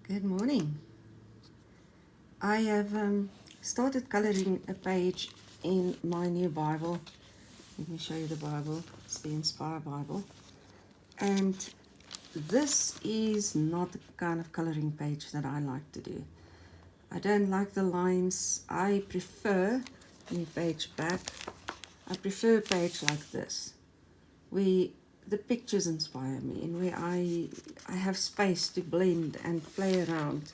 Good morning. I have started coloring a page in my new Bible. Let me show you the Bible. It's the Inspire Bible. And this is not the kind of coloring page that I like to do. I don't like the lines. I prefer, let me page back, I prefer a page like this, where the pictures inspire me and where I have space to blend and play around.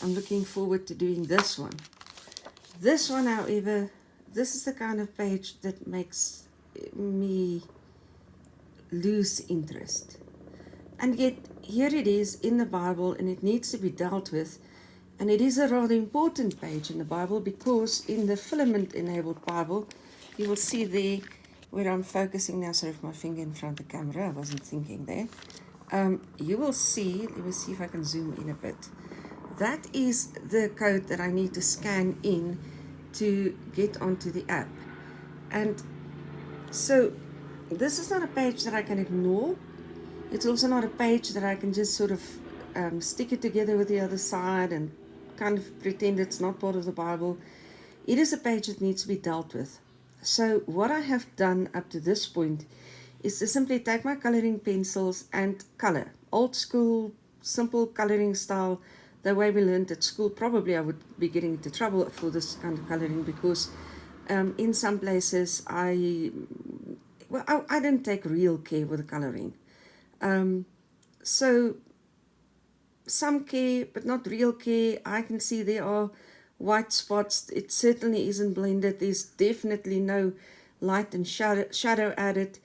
I'm looking forward to doing this one. This one, however, this is the kind of page that makes me lose interest. And yet, here it is in the Bible and it needs to be dealt with. And it is a rather important page in the Bible because in the filament-enabled Bible, you will see there where I'm focusing now, sorry, with my finger in front of the camera, I wasn't thinking there. You will see, let me see if I can zoom in a bit. That is the code that I need to scan in to get onto the app. And so this is not a page that I can ignore. It's also not a page that I can just sort of stick it together with the other side and kind of pretend it's not part of the Bible. It is a page that needs to be dealt with. So what I have done up to this point is to simply take my coloring pencils and color. Old school, simple coloring style, the way we learned at school. Probably I would be getting into trouble for this kind of coloring because in some places I didn't take real care with the coloring. So some care, but not real care. I can see there are white spots. It certainly isn't blended. There's definitely no light and shadow added.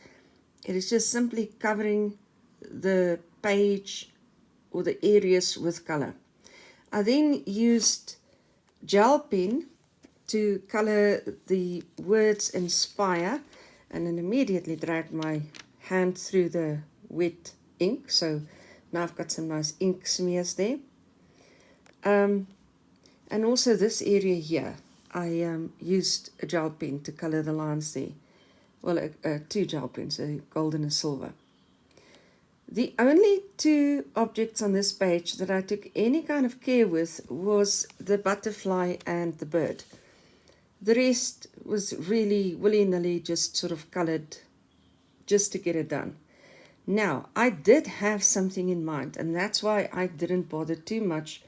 It is just simply covering the page or the areas with color. I then used gel pen to color the words inspire, and then immediately dragged my hand through the wet ink. So now I've got some nice ink smears there. And also this area here, I used a gel pen to color the lines there. Well, two gel pens, a gold and a silver. The only two objects on this page that I took any kind of care with was the butterfly and the bird. The rest was really willy-nilly just sort of colored just to get it done. Now, I did have something in mind, and that's why I didn't bother too much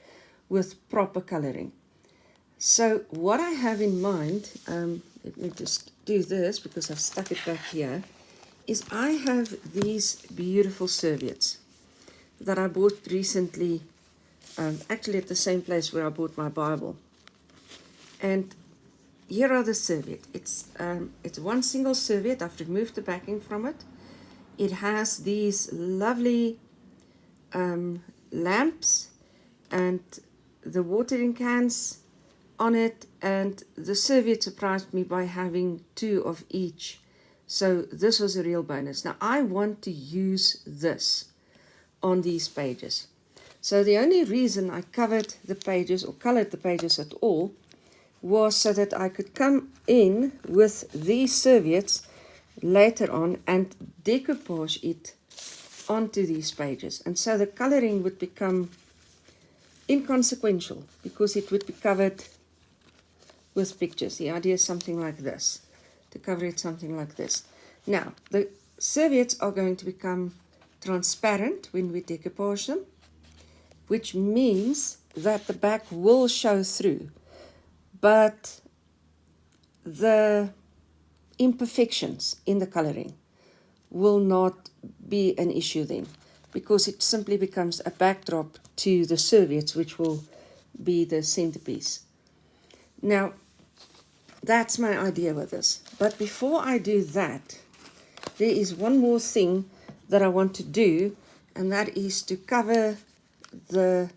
with proper coloring. So what I have in mind, let me just do this because I've stuck it back here, is I have these beautiful serviettes that I bought recently, actually at the same place where I bought my Bible. And here are the serviette. It's one single serviette. I've removed the backing from it. It has these lovely lamps and the watering cans on it, and the serviette surprised me by having two of each. So this was a real bonus. Now I want to use this on these pages. So the only reason I covered the pages or colored the pages at all was so that I could come in with these serviettes later on and decoupage it onto these pages. And so the coloring would become inconsequential because it would be covered with pictures. The idea is something like this, to cover it something like this. Now, the serviettes are going to become transparent when we decoupage them, which means that the back will show through, but the imperfections in the coloring will not be an issue then, because it simply becomes a backdrop to the serviettes, which will be the centerpiece. Now, that's my idea with this. But before I do that, there is one more thing that I want to do, and that is to cover the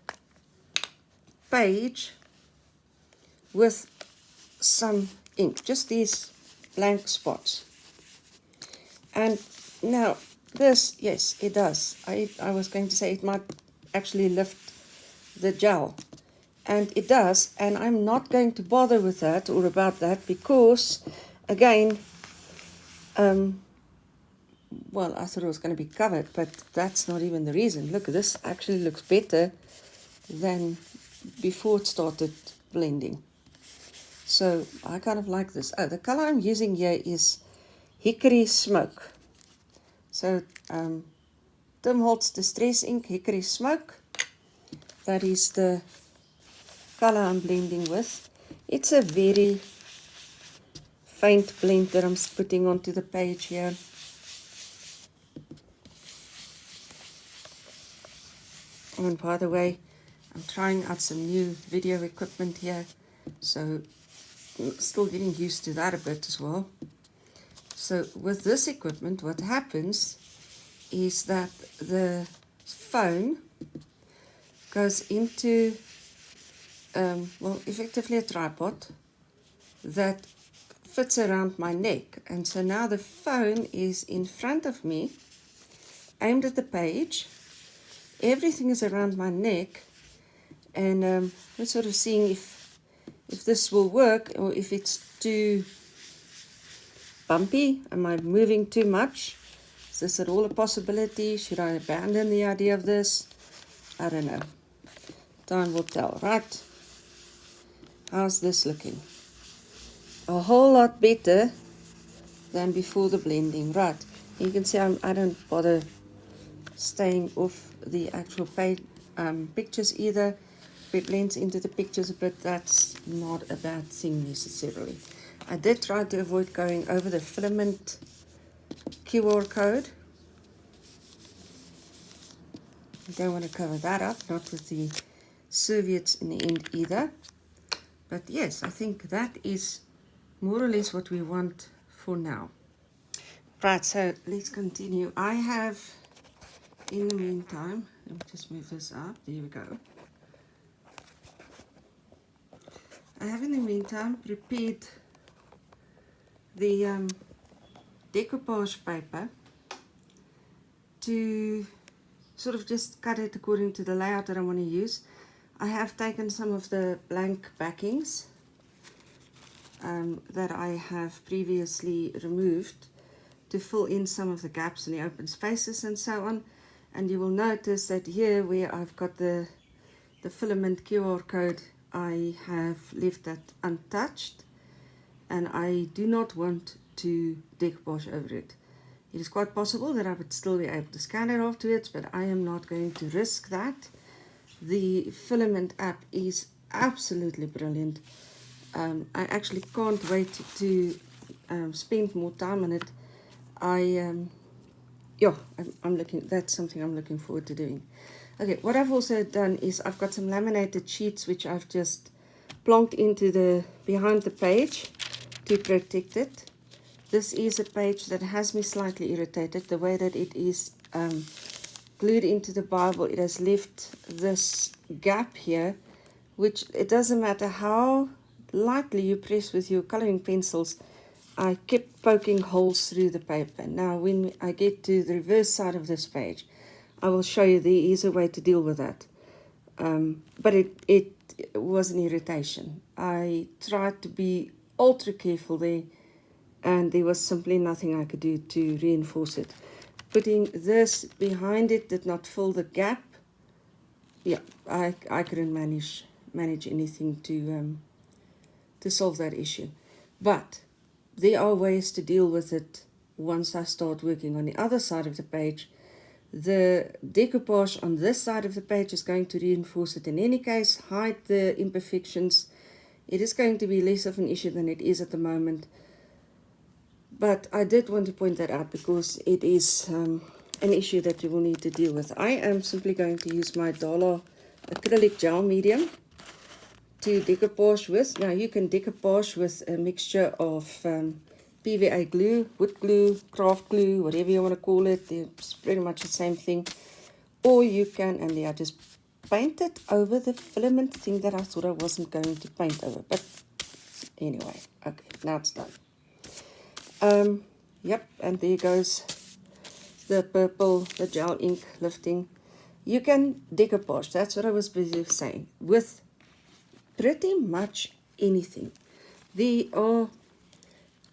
page with some ink, just these blank spots. And now this, yes, it does. I was going to say it might actually lift the gel. And it does, and I'm not going to bother with that or about that because, again, well, I thought it was going to be covered, but that's not even the reason. Look, this actually looks better than before it started blending. So I kind of like this. Oh, the color I'm using here is Hickory Smoke. So Tim Holtz Distress Ink Hickory Smoke. That is the color I'm blending with. It's a very faint blend that I'm putting onto the page here. And by the way, I'm trying out some new video equipment here, so I'm still getting used to that a bit as well. So with this equipment, what happens is that the phone goes into, well, effectively a tripod that fits around my neck. And so now the phone is in front of me, aimed at the page. Everything is around my neck, and we're sort of seeing if this will work or if it's too bumpy. Am I moving too much? Is this at all a possibility? Should I abandon the idea of this? I don't know. Time will tell, right? How's this looking? A whole lot better than before the blending, right? You can see I don't bother staying off the actual page, pictures either. It blends into the pictures a bit. That's not a bad thing necessarily. I did try to avoid going over the filament QR code. I don't want to cover that up, not with the serviettes in the end either. But yes, I think that is more or less what we want for now. Right, so let's continue. I have, in the meantime, let me just move this up. There we go. I have in the meantime prepared the decoupage paper to sort of just cut it according to the layout that I want to use. I have taken some of the blank backings that I have previously removed to fill in some of the gaps in the open spaces and so on. And you will notice that here where I've got the filament QR code, I have left that untouched, and I do not want to decoupage over it. It is quite possible that I would still be able to scan it afterwards, but I am not going to risk that. The filament app is absolutely brilliant. I actually can't wait to spend more time on it. I'm looking. That's something I'm looking forward to doing. Okay, what I've also done is I've got some laminated sheets which I've just plonked into the behind the page to protect it. This is a page that has me slightly irritated. The way that it is glued into the Bible, it has left this gap here, which it doesn't matter how lightly you press with your coloring pencils, I kept poking holes through the paper. Now when I get to the reverse side of this page, I will show you there is a way to deal with that. But it was an irritation. I tried to be ultra careful there, and there was simply nothing I could do to reinforce it. Putting this behind it did not fill the gap. Yeah, I couldn't manage anything to solve that issue. But there are ways to deal with it once I start working on the other side of the page. The decoupage on this side of the page is going to reinforce it in any case, hide the imperfections. It is going to be less of an issue than it is at the moment. But I did want to point that out because it is an issue that you will need to deal with. I am simply going to use my Dala acrylic gel medium to decoupage with. Now you can decoupage with a mixture of PVA glue, wood glue, craft glue, whatever you want to call it. It's pretty much the same thing. Or you can, and I just paint it over the filament thing that I thought I wasn't going to paint over. But anyway, okay, now it's done. Yep, and there goes the purple, the gel ink lifting. You can decoupage, that's what I was busy saying, with pretty much anything. There are,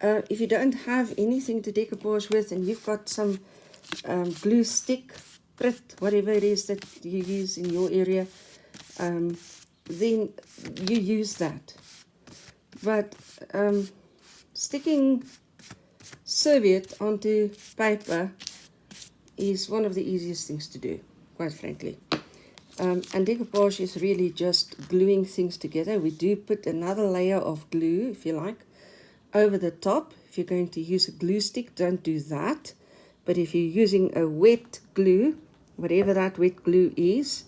if you don't have anything to decoupage with and you've got some glue stick, Grit, whatever it is that you use in your area, then you use that. But sticking Serviette onto paper is one of the easiest things to do, quite frankly. And decoupage is really just gluing things together. We do put another layer of glue, if you like, over the top. If you're going to use a glue stick, don't do that. But if you're using a wet glue, whatever that wet glue is,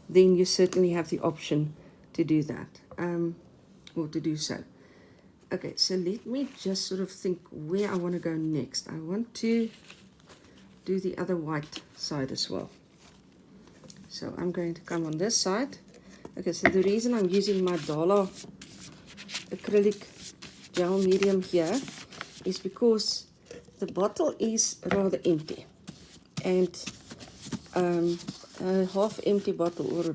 then you certainly have the option to do that, or to do so. Okay, so let me just sort of think where I want to go next. I want to do the other white side as well. So I'm going to come on this side. Okay, so the reason I'm using my Dollar acrylic gel medium here is because the bottle is rather empty. And a half empty bottle, or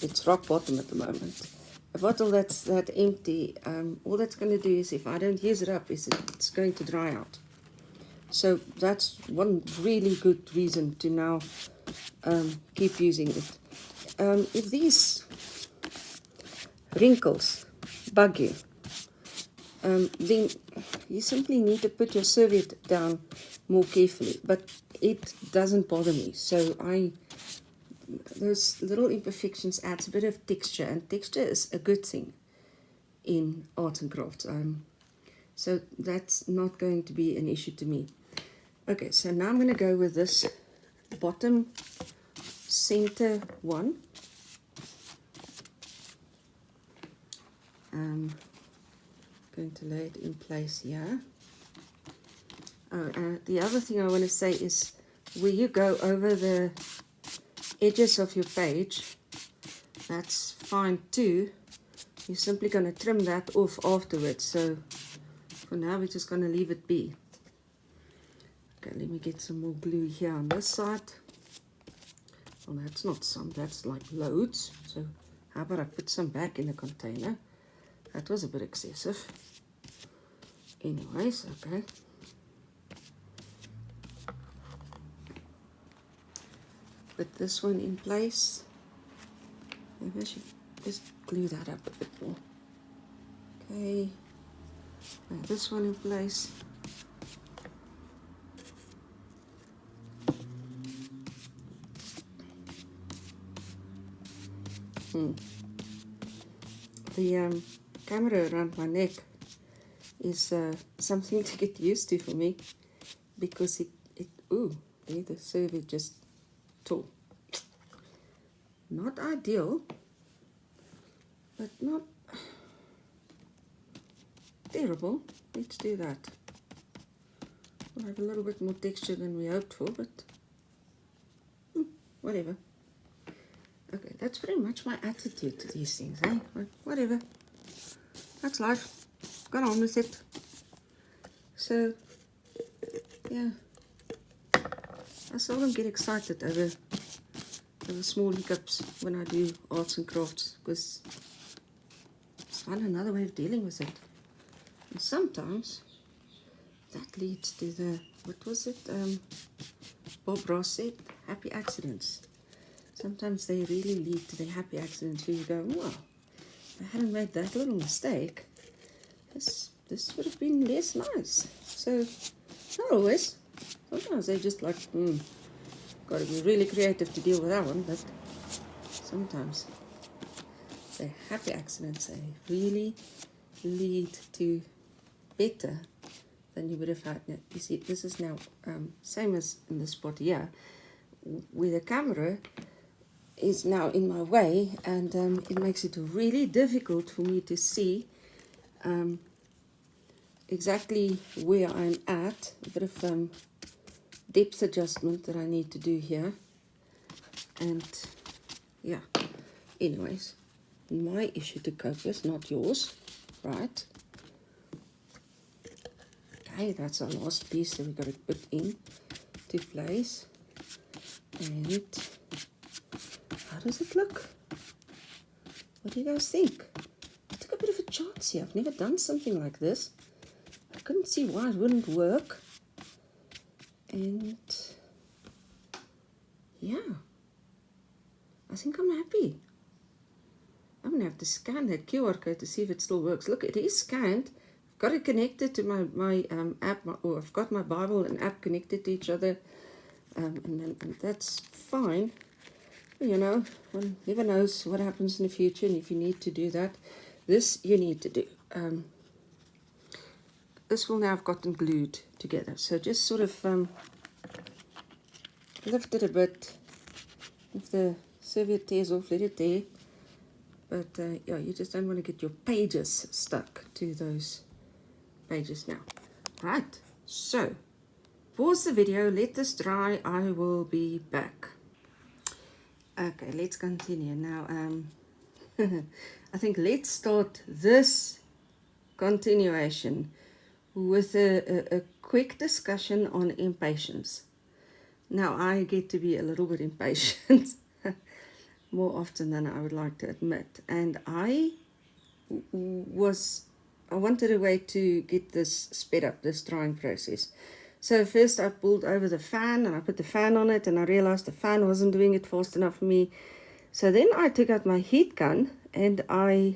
it's rock bottom at the moment. A bottle that's that empty, all that's going to do is, if I don't use it up, is it's going to dry out. So that's one really good reason to now keep using it. If these wrinkles bug you, then you simply need to put your serviette down more carefully. But it doesn't bother me. So those little imperfections adds a bit of texture, and texture is a good thing in arts and crafts. So that's not going to be an issue to me. Okay, so now I'm going to go with this bottom center one. Going to lay it in place here. The other thing I want to say is, where you go over the edges of your page, that's fine too. You're simply going to trim that off afterwards. So for now, we're just going to leave it be. Okay, let me get some more glue here on this side. Well, that's not some, that's like loads. So how about I put some back in the container? That was a bit excessive. Anyways, okay. Put this one in place. Maybe I should just glue that up a bit more. Okay. Now this one in place. The camera around my neck is something to get used to for me, because ooh, there the serviette just tore. Not ideal, but not terrible. Let's do that. We'll have a little bit more texture than we hoped for, but whatever. Okay, that's pretty much my attitude to these things, eh? But whatever. That's life. Got on with it. So, yeah. I seldom get excited over small hiccups when I do arts and crafts, because it's find another way of dealing with it. And sometimes that leads to the, what was it? Bob Ross said, happy accidents. Sometimes they really lead to the happy accidents where you go, wow, if I hadn't made that little mistake, this would have been less nice. So, not always. Sometimes they just like, got to be really creative to deal with that one, but sometimes the happy accidents, they really lead to better than you would have had. Now, you see, this is now same as in the spot here, where the camera is now in my way, and it makes it really difficult for me to see exactly where I'm at. A bit of depth adjustment that I need to do here, and yeah, anyways, my issue to cope with, not yours, right? Okay, that's our last piece that we've got to put in to place. And how does it look? What do you guys think? I took a bit of a chance here. I've never done something like this. I couldn't see why it wouldn't work. And yeah, I think I'm happy. I'm going to have to scan that QR code to see if it still works. Look, it is scanned. I've got it connected to my app, or I've got my Bible and app connected to each other, and that's fine. You know, one never knows what happens in the future, and if you need to do that, this you need to do. This will now have gotten glued together. So just sort of lift it a bit. If the serviette tears off, let it tear. But yeah, you just don't want to get your pages stuck to those pages now. Right, so pause the video, let this dry, I will be back. Okay, let's continue now. I think let's start this continuation with a quick discussion on impatience. Now, I get to be a little bit impatient more often than I would like to admit, and I wanted a way to get this sped up, this drying process. So first I pulled over the fan and I put the fan on it, and I realized the fan wasn't doing it fast enough for me. So then I took out my heat gun and I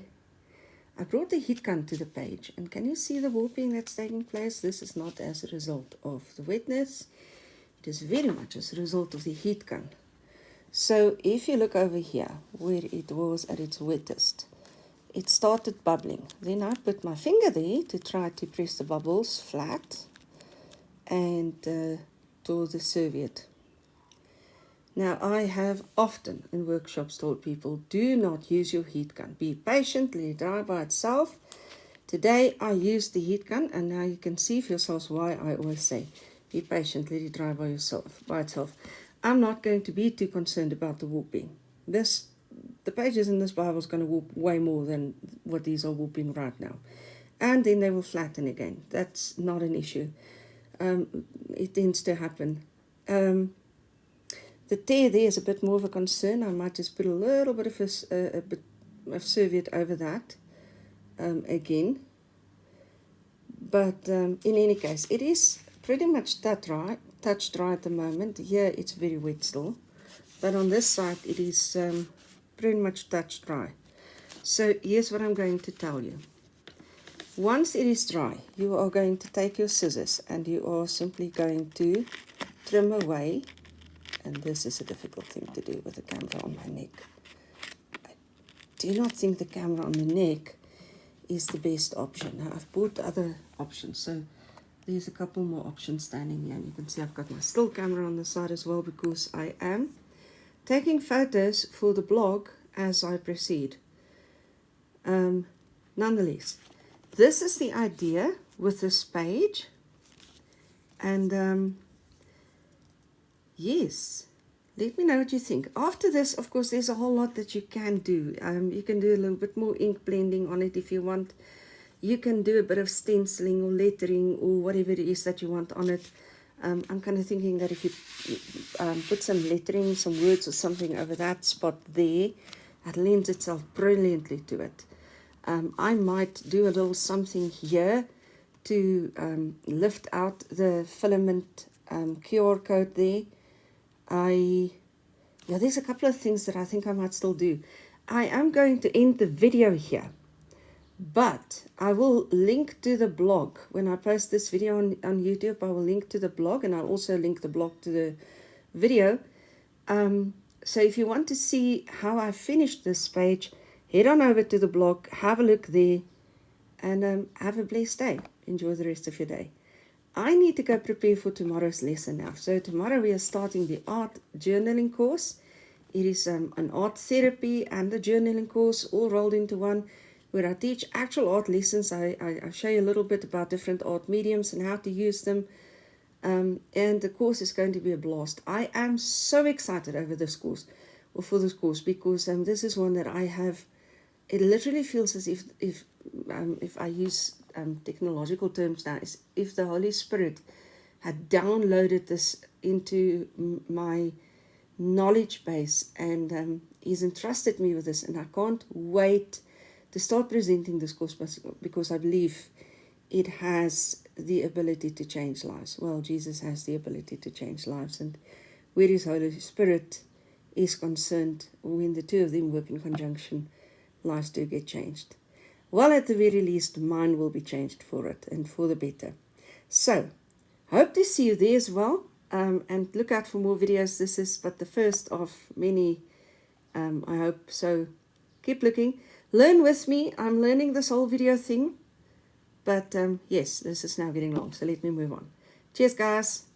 brought the heat gun to the page, and can you see the warping that's taking place? This is not as a result of the wetness. It is very much as a result of the heat gun. So if you look over here, where it was at its wettest, it started bubbling. Then I put my finger there to try to press the bubbles flat and tore the serviette. Now, I have often in workshops told people, do not use your heat gun. Be patient, let it dry by itself. Today, I used the heat gun, and now you can see for yourselves why I always say, be patient, let it dry by itself. I'm not going to be too concerned about the warping. The pages in this Bible is going to warp way more than what these are warping right now. And then they will flatten again. That's not an issue. It tends to happen. The tear there is a bit more of a concern. I might just put a little bit of a bit of serviette over that again. But in any case, it is pretty much touch dry at the moment. Here it's very wet still. But on this side it is pretty much touch dry. So here's what I'm going to tell you. Once it is dry, you are going to take your scissors and you are simply going to trim away. And this is a difficult thing to do with the camera on my neck. I do not think the camera on the neck is the best option. Now, I've bought other options, so there's a couple more options standing here. And you can see I've got my still camera on the side as well, because I am taking photos for the blog as I proceed. Nonetheless, this is the idea with this page. And yes, let me know what you think. After this, of course, there's a whole lot that you can do. You can do a little bit more ink blending on it if you want. You can do a bit of stenciling or lettering or whatever it is that you want on it. I'm kind of thinking that if you put some lettering, some words or something over that spot there, it lends itself brilliantly to it. I might do a little something here to lift out the filament QR code there. There's a couple of things that I think I might still do. I am going to end the video here, but I will link to the blog. When I post this video on YouTube, I will link to the blog, and I'll also link the blog to the video. So if you want to see how I finished this page, head on over to the blog, have a look there, and have a blessed day. Enjoy the rest of your day. I need to go prepare for tomorrow's lesson now. So tomorrow we are starting the art journaling course. It is an art therapy and a journaling course all rolled into one, where I teach actual art lessons. I show you a little bit about different art mediums and how to use them. And the course is going to be a blast. I am so excited over this course, or for this course, because this is one that I have. It literally feels as if I use technological terms now, is if the Holy Spirit had downloaded this into my knowledge base, and He's entrusted me with this, and I can't wait to start presenting this course, because I believe it has the ability to change lives. Well, Jesus has the ability to change lives, and where His Holy Spirit is concerned, when the two of them work in conjunction, lives do get changed. Well, at the very least, mine will be changed for it and for the better. So, hope to see you there as well. And look out for more videos. This is but the first of many, I hope. So, keep looking. Learn with me. I'm learning this whole video thing. But yes, this is now getting long. So let me move on. Cheers, guys.